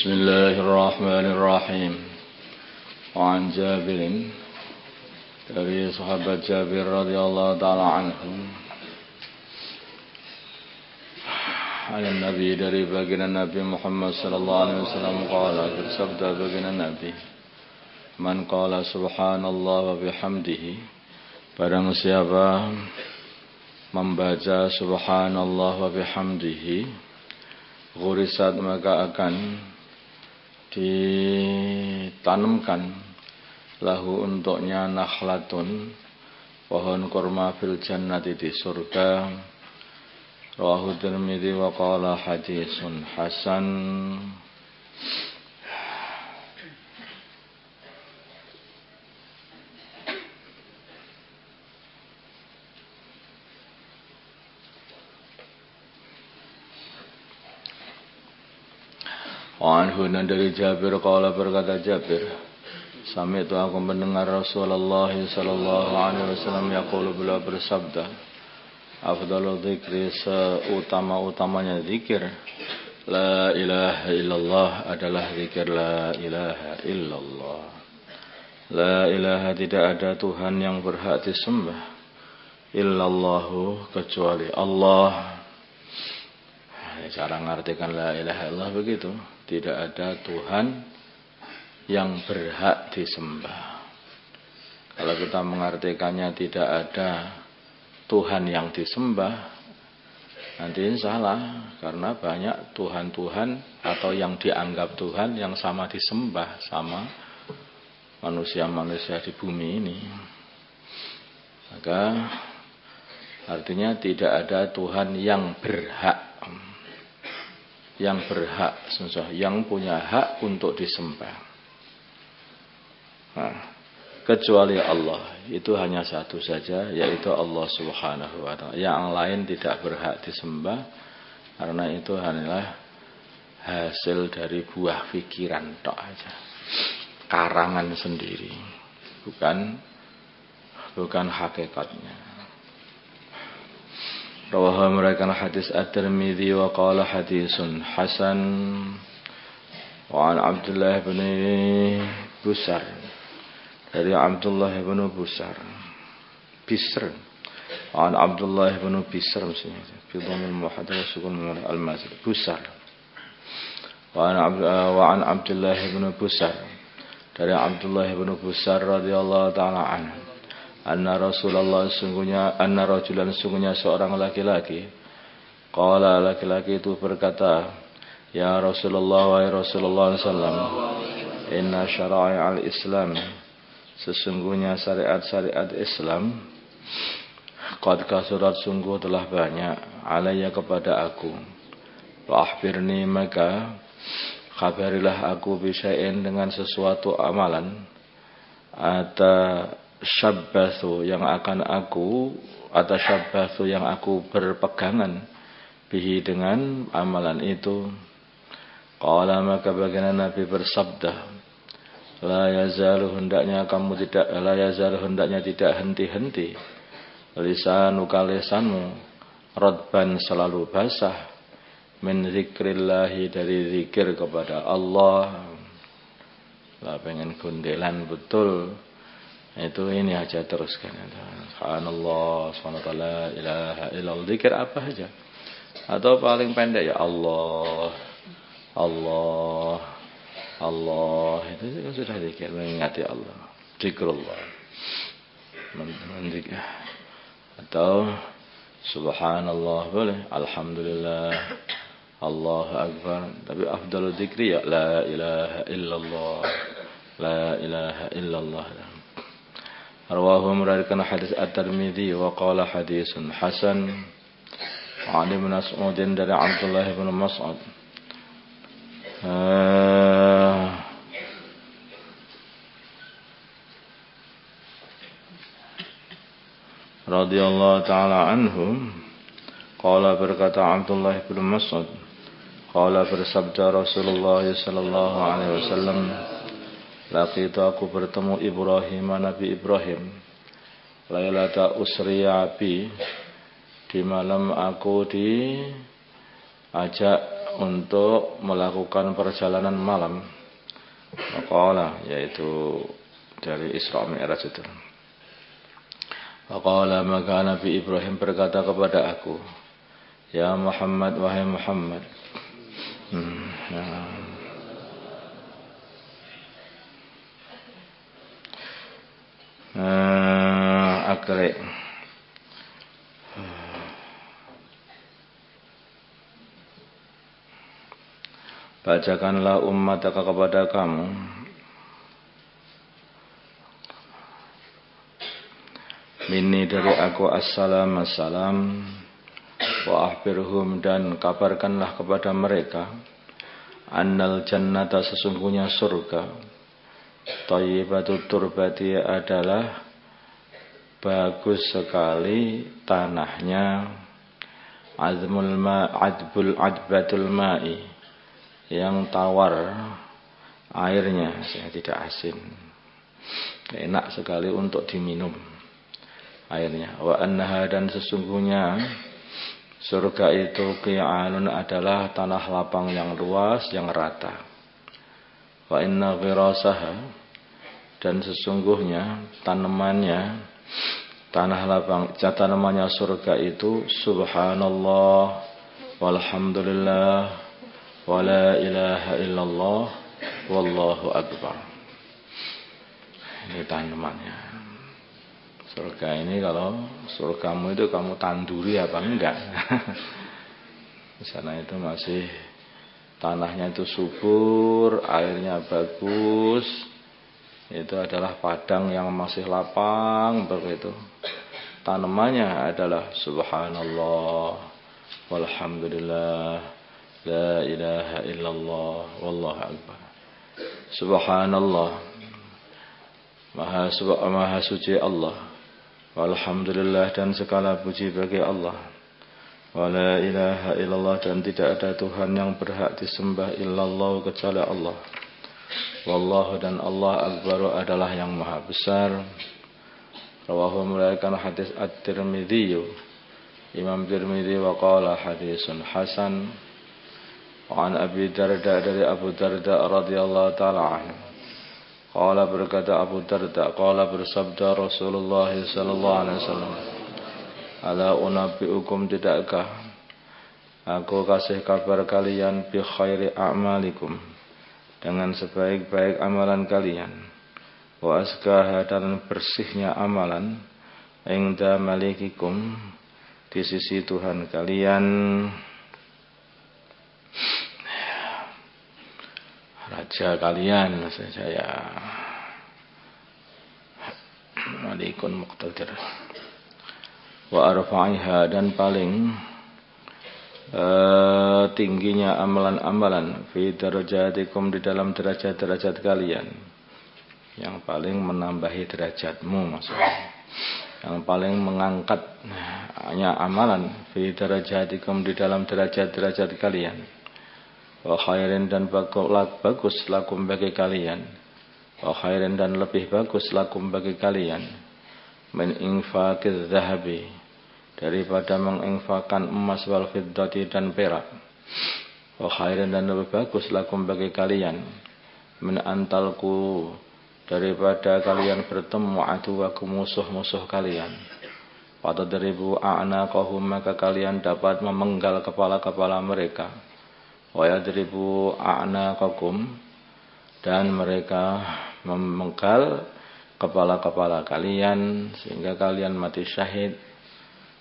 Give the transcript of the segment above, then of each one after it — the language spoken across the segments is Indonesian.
Bismillahirrahmanirrahim. Wa an Jabirin, dari sahabat Jabir radhiyallahu taala anhu, an Nabi, dari baginda Nabi Muhammad sallallahu alaihi wasallam, qala, bersabda baginda Nabi, man qala subhanallah wa bihamdihi, barang siapa membaca subhanallah wa bihamdihi, ghurisat, maka akan ditanamkan lahu untuknya nakhlatun, pohon kurma, fil jannati, di surga. Rawahu Tirmidzi wa qala hadisun hasan. Anhu, dari Jabir, qala, berkata Jabir, sami'tu, aku mendengar Rasulullah sallallahu alaihi wasallam yaqulu, beliau bersabda, afdalu dzikri, seutama-utamanya zikir, la ilaha illallah, adalah zikir la ilaha illallah. La ilaha, tidak ada Tuhan yang berhak disembah, illallahu, kecuali Allah. Cara mengartikan la ilaha illallah begitu, tidak ada Tuhan yang berhak disembah. Kalau kita mengartikannya tidak ada Tuhan yang disembah, nanti salah, karena banyak Tuhan-Tuhan atau yang dianggap Tuhan yang sama disembah sama manusia-manusia di bumi ini. Maka artinya tidak ada Tuhan yang berhak, yang punya hak untuk disembah. Kecuali Allah, itu hanya satu saja, yaitu Allah Subhanahu wa ta'ala. Yang lain tidak berhak disembah, karena itu hanyalah hasil dari buah pikiran tok aja, karangan sendiri, bukan hakikatnya. Rawahu, meriwayatkan hadis At-Tirmidzi wa qala hadisun hasan. Wa an Abdullah bin Busar, dari Abdullah bin Busar, Bisr. Wa an Abdullah bin Bisr, maksudnya fi dhamil muhaddats wa sukun al-mazid, Busar. Wa an Abdullah bin Busar, dari Abdullah bin Busar radhiyallahu taala anhu, anna Rasulullah, anna rajulan, sungguhnya seorang laki-laki, qala, laki-laki itu berkata, ya Rasulullah, wahai Rasulullah sallam, inna syara'i'al Islam, sesungguhnya syariat-syariat Islam, qad kasurat, sungguh telah banyak, alayya, kepada aku, wa akhbirni, maka kabarilah aku, bisya'in, dengan sesuatu amalan, syabbathu, yang aku berpegangan, bihi, dengan amalan itu. Qala, maka baginda Nabi bersabda, la yazalu, hendaknya tidak henti-henti, lisanuka, lisanmu, radban, selalu basah, min zikrillahi, dari zikir kepada Allah. Lah pengen gundelan betul, itu ini aja teruskan. Subhanallah, subhanallah, la ilaha illallah, zikir apa aja. Atau paling pendek ya Allah, Allah, Allah, itu kan sudah zikir, mengingati Allah, zikrullah. Atau subhanallah boleh, alhamdulillah, Allahu akbar. Tapi afdalul zikri ya la ilaha illallah, la ilaha illallah. Rawahu, meriwayatkan hadis At-Tirmidzi wa qala hadisun hasan. An Ibnu Mas'ud, dari Abdullah bin Mas'ud, radhiyallahu taala anhu, qala, berkata Abdullah bin Mas'ud, qala, bersabda Rasulullah sallallahu alaihi wasallam, laqitu, aku bertemu Ibrahim, Nabi Ibrahim, lailata usriya bi, di malam aku diajak untuk melakukan perjalanan malam. Waqala, yaitu dari Isra Mi'raj itu. Waqala, maka Nabi Ibrahim berkata kepada aku, ya Muhammad, wahai Muhammad. Akri, bacakanlah ummataka kepada kamu minni dari aku assalam wa akhbirhum, dan kabarkanlah kepada mereka annal jannata, sesungguhnya surga, thayyibatut turbati, adalah bagus sekali tanahnya, adbatul ma'i, yang tawar airnya, tidak asin, enak sekali untuk diminum airnya. Wa annaha, dan sesungguhnya surga itu qi'anun, adalah tanah lapang yang luas, yang rata. Wa inna ghirasaha, dan sesungguhnya tanamannya, tanamannya surga itu subhanallah walhamdulillah wa la ilaha illallah wallahu akbar. Ini tanamannya. Surga ini, kalau surgamu itu kamu tanduri apa enggak? Di sana itu masih tanahnya itu subur, airnya bagus. Itu adalah padang yang masih lapang begitu. Tanamannya adalah subhanallah walhamdulillah la ilaha illallah wallahu akbar. Subhanallah, maha suci Allah. Walhamdulillah, dan segala puji bagi Allah. Wa la ilaha illallah, dan tidak ada Tuhan yang berhak disembah illallah kecuali Allah. Wallahu, dan Allah akbar, adalah yang maha besar. Rawahu, meriwayatkan hadis At-Tirmidzi, Imam Tirmidzi, wa qala hadisun hasan. Wa an Abi Darda, dari Abu Darda radhiyallahu taala anhu. Qala, berkata Abu Darda, qala, bersabda Rasulullah sallallahu alaihi wasallam, ala unabbiukum, tidakkah aku kasih kabar kalian bi khairi a'malikum, dengan sebaik-baik amalan kalian, wa askaha, dan bersihnya amalan, inda malikikum, di sisi Tuhan kalian, raja kalian, maksud saya malikun muqtadir. Wa arfa'iha, dan paling tingginya amalan-amalan, fi darajatikum, di dalam derajat-derajat kalian, yang paling menambahi derajatmu, maksudnya yang paling mengangkat hanya amalan, fi darajatikum, di dalam derajat-derajat kalian. Wa khairin, dan bagus lakum bagi kalian, wa khairin, dan lebih bagus lakum bagi kalian, min infaqiz zahabi, daripada menginfakkan emas, wal fiddati, dan perak. Wa khairin, dan lebih bagus lakum bagi kalian, min antalku, daripada kalian bertemu aduwakum, musuh-musuh kalian. Fatadribu a'naqahum, maka kalian dapat memenggal kepala-kepala mereka. Wa yadribu a'naqakum, dan mereka memenggal kepala-kepala kalian sehingga kalian mati syahid.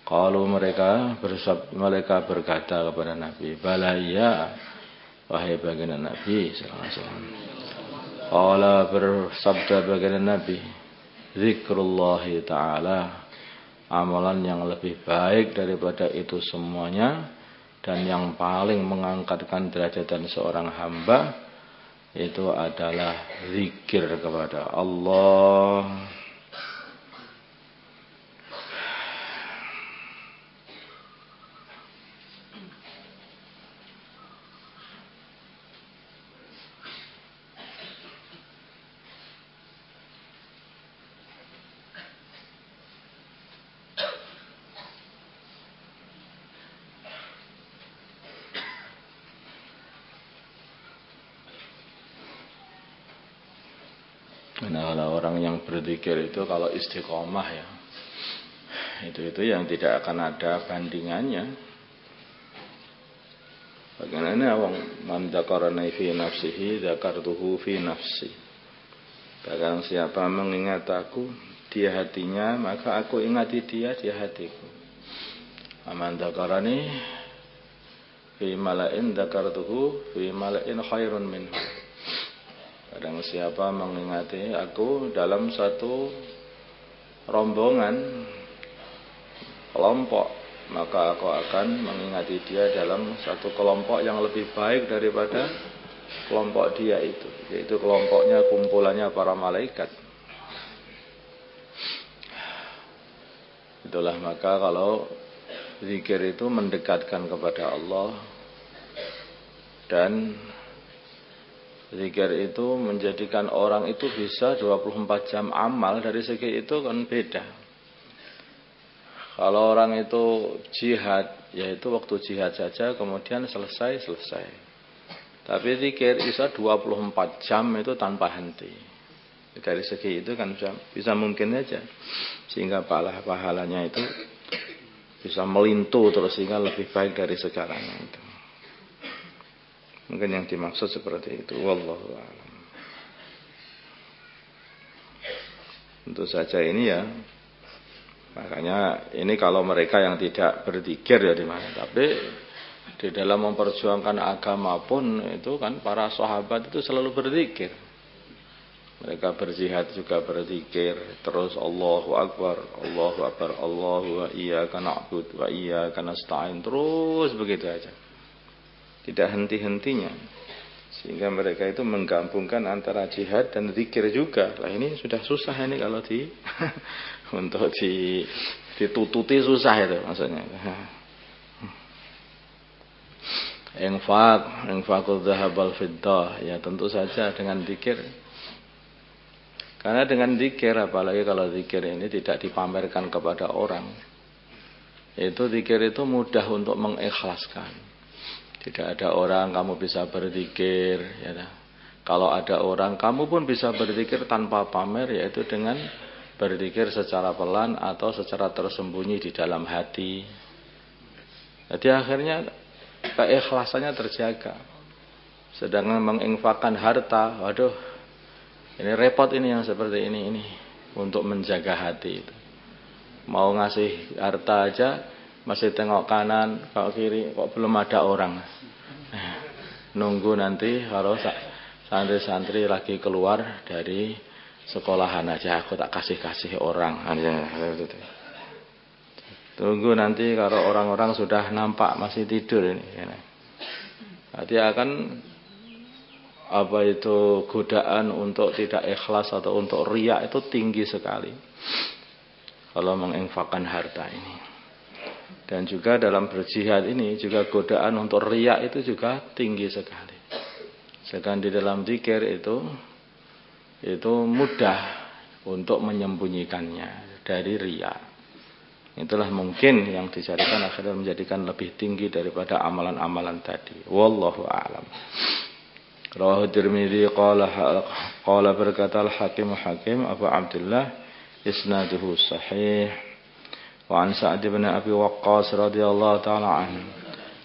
Qalu, mereka berkata kepada Nabi, bala, ya wahai baginda Nabi sallallahu alaihi wasallam. Qala, bersabda baginda Nabi, zikrullahi ta'ala, amalan yang lebih baik daripada itu semuanya, dan yang paling mengangkatkan derajat seorang hamba, itu adalah zikir kepada Allah. Karena kalau orang yang berzikir itu kalau istiqomah ya, itu yang tidak akan ada bandingannya. Bagaimana wong man dzakarani fi nafsihi dzakartuhu fi nafsi. Barang siapa mengingat aku di hatinya, maka aku ingati dia di hatiku. Man dzakarani fi mala'in dzakartuhu fi mala'in khairun minhu. Barang siapa mengingati aku dalam satu rombongan kelompok, maka aku akan mengingati dia dalam satu kelompok yang lebih baik daripada kelompok dia itu, yaitu kelompoknya kumpulannya para malaikat. Itulah maka kalau zikir itu mendekatkan kepada Allah, dan zikir itu menjadikan orang itu bisa 24 jam amal. Dari segi itu kan beda. Kalau orang itu jihad, yaitu waktu jihad saja kemudian selesai. Tapi zikir bisa 24 jam itu tanpa henti. Dari segi itu kan bisa mungkin saja, sehingga pahalanya itu bisa melintu terus, sehingga lebih baik dari sekarang itu. Mungkin yang dimaksud seperti itu. Wallahu a'lam. Tentu saja ini ya, makanya ini kalau mereka yang tidak berzikir ya di mana. Tapi di dalam memperjuangkan agama pun itu kan para sahabat itu selalu berzikir. Mereka berjihad juga berzikir. Terus Allahu Akbar, Allahu wa iyyaka na'budu wa iyyaka nasta'in. Terus begitu aja, tidak henti-hentinya, sehingga mereka itu menggabungkan antara jihad dan zikir juga. Lah ini sudah susah ini kalau untuk ditututi susah itu maksudnya. Infaqul dhahabal fiddah, ya tentu saja dengan zikir. Karena dengan zikir, apalagi kalau zikir ini tidak dipamerkan kepada orang, itu zikir itu mudah untuk mengikhlaskan. Tidak ada orang kamu bisa berzikir, ya. Kalau ada orang kamu pun bisa berzikir tanpa pamer, yaitu dengan berzikir secara pelan atau secara tersembunyi di dalam hati. Jadi akhirnya keikhlasannya terjaga. Sedangkan menginfakkan harta, waduh, ini repot ini yang seperti ini untuk menjaga hati itu. Mau ngasih harta aja masih tengok kanan, kok kiri, kok belum ada orang. Nunggu nanti kalau santri-santri lagi keluar dari sekolahan aja aku tak kasih orang. Tunggu nanti kalau orang-orang sudah nampak masih tidur ini. Nanti akan godaan untuk tidak ikhlas atau untuk riya itu tinggi sekali kalau menginfakkan harta ini. Dan juga dalam berjihad ini juga godaan untuk riya itu juga tinggi sekali. Sedangkan di dalam zikir itu mudah untuk menyembunyikannya dari riya. Itulah mungkin yang dicarikan akhirnya menjadikan lebih tinggi daripada amalan-amalan tadi. Wallahu a'lam. Rawahu Tirmidzi qala berkata Hakim Abu Abdullah isnaduhu sahih. Wa an Sa'd bin Abi Waqqas radhiyallahu ta'ala anhu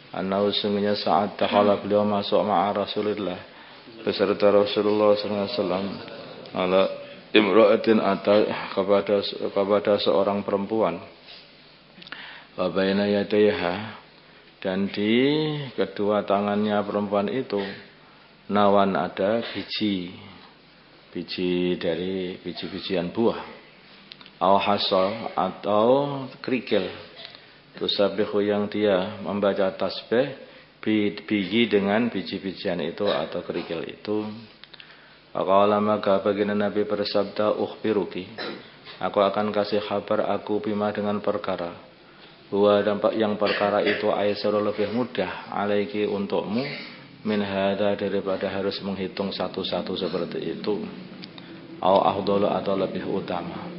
annahu sungguhnya Sa'ad takhala beliau masuk ma'a Rasulullah beserta Rasulullah sallallahu alaihi wasallam ala imra'atin kepada seorang perempuan wa baina yadayha, dan di kedua tangannya perempuan itu nawan ada biji-bijian buah, au hasa atau kerikil, tusabihu yang dia membaca tasbih biji dengan biji-bijian itu atau kerikil itu. Faqala maka baginda Nabi bersabda, ukhbiruki, aku akan kasih kabar aku bima dengan perkara, huwa dampak yang perkara itu aisyur lebih mudah alaiki untukmu min hada daripada harus menghitung satu-satu seperti itu, au afdalu atau lebih utama.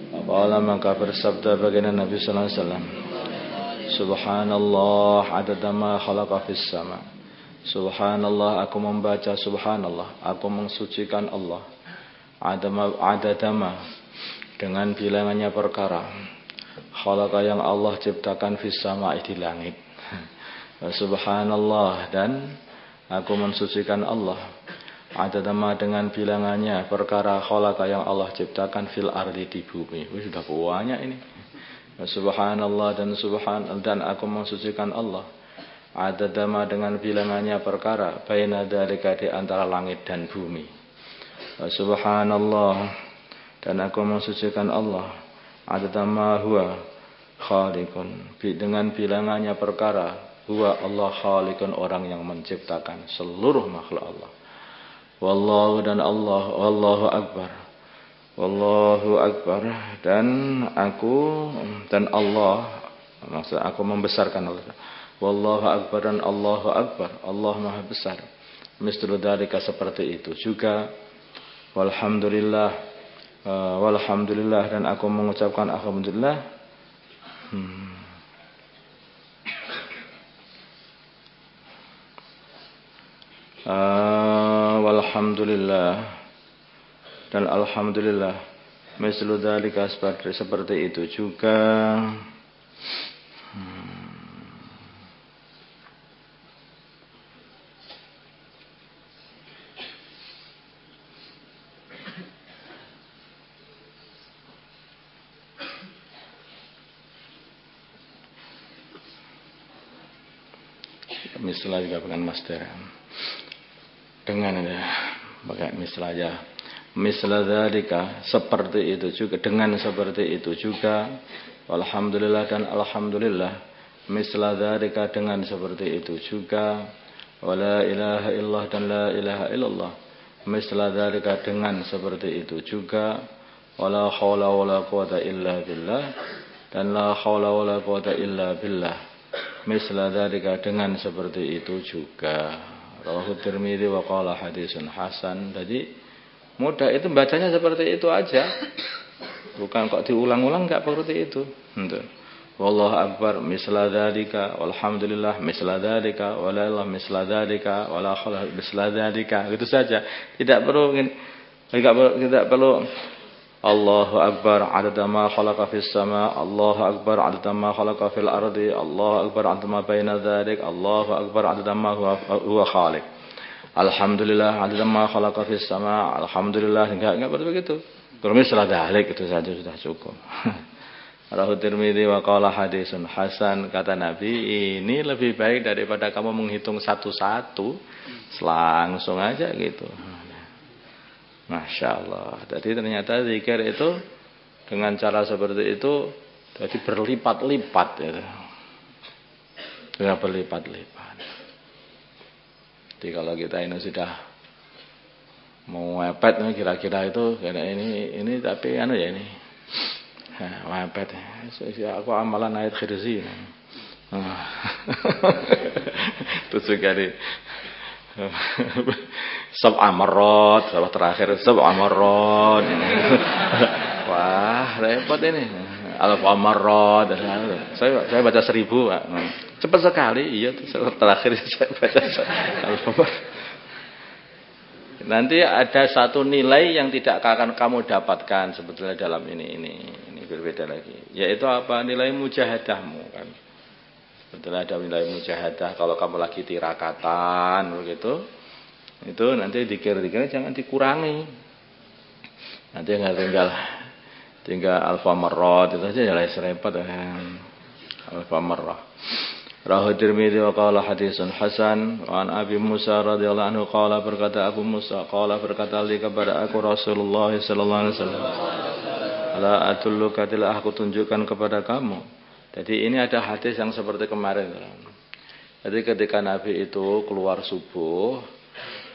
Faqala maka bersabda baginda Nabi sallallahu alaihi wasallam, subhanallah adada ma khalaqa fis sama. Subhanallah, aku membaca subhanallah, aku mensucikan Allah adadama dengan bilangannya perkara khalaqa yang Allah ciptakan fis sama'i di langit. Subhanallah, dan aku mensucikan Allah adadama dengan bilangannya perkara khalaqa yang Allah ciptakan fil ardi di bumi. Sudah banyak ini. Subhanallah dan aku mensucikan Allah adadama dengan bilangannya perkara baina dzalika di antara langit dan bumi. Subhanallah dan aku mensucikan Allah adadama huwa khaliqun dengan bilangannya perkara huwa Allah khaliqun orang yang menciptakan seluruh makhluk Allah. Wallahu dan Allah wallahu akbar. Wallahu akbar dan Allah maksud aku membesarkan Allah. Wallahu akbar dan Allahu akbar. Allah Maha besar. Mislu dzalika seperti itu juga. Walhamdulillah dan aku mengucapkan alhamdulillah. Walhamdulillah dan alhamdulillah mislu dzalika seperti itu juga. Mislah juga bukan master. Dengan pakai mislah aja. Misla dzalika seperti itu juga, dengan seperti itu juga. Alhamdulillah dan alhamdulillah misla dzalika dengan seperti itu juga. Wala ilaha illallah dan la ilaha illallah misla dzalika dengan seperti itu juga. Wala haula wala quwata illa billah dan la haula wala quwata illa billah misla dzalika dengan seperti itu juga. Rawahu Tirmidzi wa qala hadisun hasan. Jadi mudah itu bacanya seperti itu aja. Bukan kok diulang-ulang, enggak seperti itu. Wallahu akbar misla dzalika walhamdulillah misla dzalika wala ilaha misla dzalika wala haula misla dzalika. Gitu saja. Tidak perlu Allahu akbar adada ma khalaqa fis sama, Allahu akbar adada ma khalaqa fil ardi, Allahu akbar adada ma baina dzalik, Allahu akbar adada ma huwa khaliq. Alhamdulillah adada ma khalaqa fis sama, alhamdulillah enggak begitu. Misla dzalik itu saja sudah cukup. Rawahu Tirmidzi wa qala hadisun hasan. Kata Nabi, ini lebih baik daripada kamu menghitung satu-satu, langsung aja gitu. Masya Allah. Jadi ternyata zikir itu dengan cara seperti itu jadi berlipat-lipat gitu. Dengan berlipat-lipat. Jadi kalau kita ini sudah mau mepet kira-kira itu karena ini tapi ya ini. Mepet. Aku amalan ayat khirzi. Itu kali sab'a marrat, sabah terakhir sab'a marrat. Wah, repot ini. Alfa marrat. Saya baca 1000, Pak. Cepat sekali. Iya, terakhir saya baca alfa marrat. Nanti ada satu nilai yang tidak akan kamu dapatkan sebetulnya dalam ini berbeda lagi. Yaitu apa? Nilai mujahadahmu kan. Sebetulnya ada nilai mujahadah kalau kamu lagi tirakatan begitu. Itu nanti dikir-dikirnya jangan dikurangi. Nanti tinggal alfa marrat itu aja ya repot alfa marrah. Rawahu Tirmidzi wa qala hadisun hasan. Wa an Abi Musa radhiyallahu anhu qala berkata Abu Musa qala berkata li kepada aku Rasulullah sallallahu alaihi wasallam. Ala atulluka tillah aku tunjukkan kepada kamu. Jadi ini ada hadis yang seperti kemarin. Jadi ketika Nabi itu keluar subuh,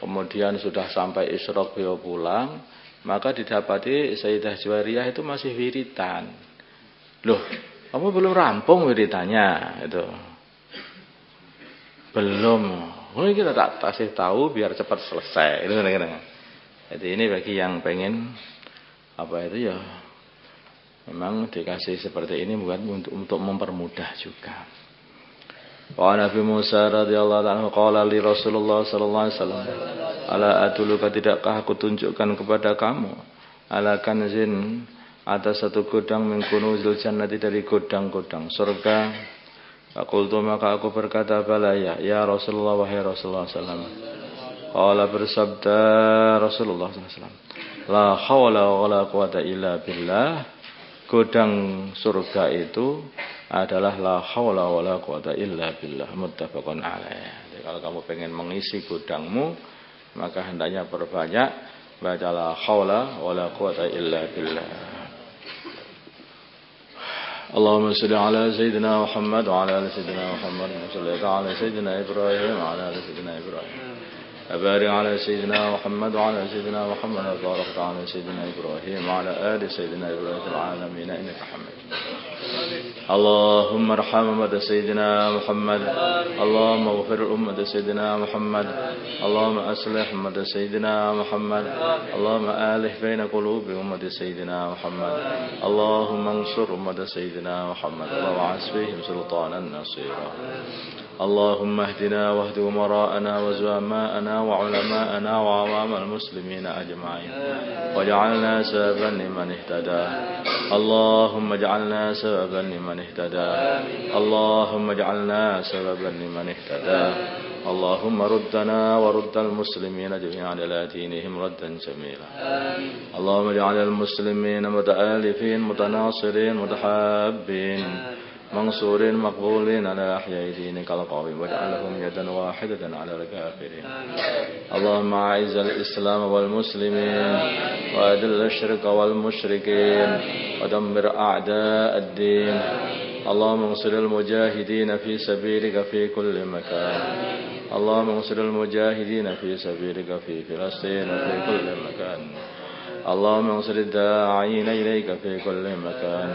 kemudian sudah sampai Isra beliau pulang, maka didapati Sayyidah Juwairiyah itu masih wiritan. Loh, kamu belum rampung wiritannya itu. Belum. Oh, kita tak kasih tahu biar cepat selesai. Itu kadang-kadang. Jadi ini bagi yang pengen apa itu ya, memang dikasih seperti ini bukan untuk mempermudah juga. Wa Nabi Musa radhiyallahu anhu qala li Rasulullah sallallahu alaihi wasallam, ala atuluka tidakkah aku tunjukkan kepada kamu ala kanzin atas satu gudang min kunuzil jannati dari gudang-gudang surga. Faqultu maka aku berkata bala ya Rasulullah wahai Rasulullah sallallahu alaihi wasallam. Qala bersabda Rasulullah sallallahu alaihi wasallam, la haula wala quwata illa billah. Gudang surga itu adalah la haula wala quwata illa billah, muttafaqun alaih. Jadi kalau kamu pengen mengisi gudangmu, maka hendaknya perbanyak baca la haula wala quwata illa billah. Allahumma salli ala sayyidina Muhammad wa ala ali sayyidina Muhammad wa salli ala sayyidina Ibrahim wa ala ali sayyidina Ibrahim. Barik ala sayyidina Muhammad wa ala ali sayyidina Muhammad wa barik ala sayyidina Ibrahim wa ala ali sayyidina Ibrahim fil alamin innaka Hamidum Majid. اللهم ارحم أمة سيدنا محمد اللهم اغفر أمة سيدنا محمد اللهم أصلح أمة سيدنا محمد اللهم آلف بين قلوب أمة سيدنا محمد اللهم انصر أمة سيدنا محمد اللهم وعز فيهم سلطانا نصيرا اللهم اهدنا واهد أمراءنا وزعماءنا وعلماءنا وعوام المسلمين أجمعين واجعلنا سببا لمن اهتدى اللهم اجعلنا سببا لمن اهتدى اللهم اجعلنا سببا لمن اهتدى اللهم ردنا ورد المسلمين جميعا إلى دينهم ردا جميلا اللهم اجعل المسلمين متآلفين متناصرين متحابين منصورين مقبولين على أحياء دينك القويم واجعلهم يدا واحدة على الكافرين اللهم أعز الإسلام والمسلمين وأذل الشرك والمشركين ودمر أعداء الدين اللهم انصر المجاهدين في سبيلك في كل مكان اللهم انصر المجاهدين في سبيلك في فلسطين وفي كل مكان اللهم انصر الداعين إليك في كل مكان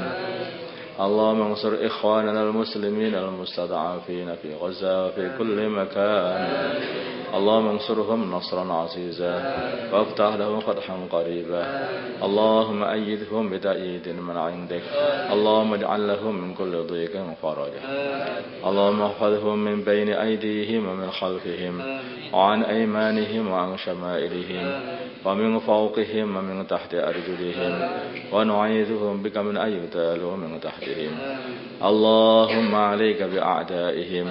اللهم انصر إخواننا المسلمين المستضعفين في غزة وفي كل مكان اللهم انصرهم نصرا عزيزا وافتح لهم فتحا قريبا اللهم أيدهم بتأييد من عندك اللهم اجعل لهم من كل ضيق فرجا اللهم احفظهم من بين أيديهم ومن خلفهم وعن أيمانهم وعن شمائلهم ومن فوقهم ومن تحت أرجلهم ونعيذهم بك من أن يغتالوا من تحتهم اللهم عليك بأعدائهم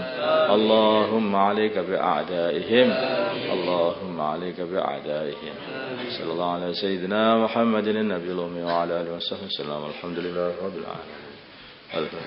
اللهم عليك بأعدائهم اللهم عليك بأعدائهم صلى الله على سيدنا محمد النبي الأمي وعلى آله وصحبه وسلم الحمد لله رب العالمين.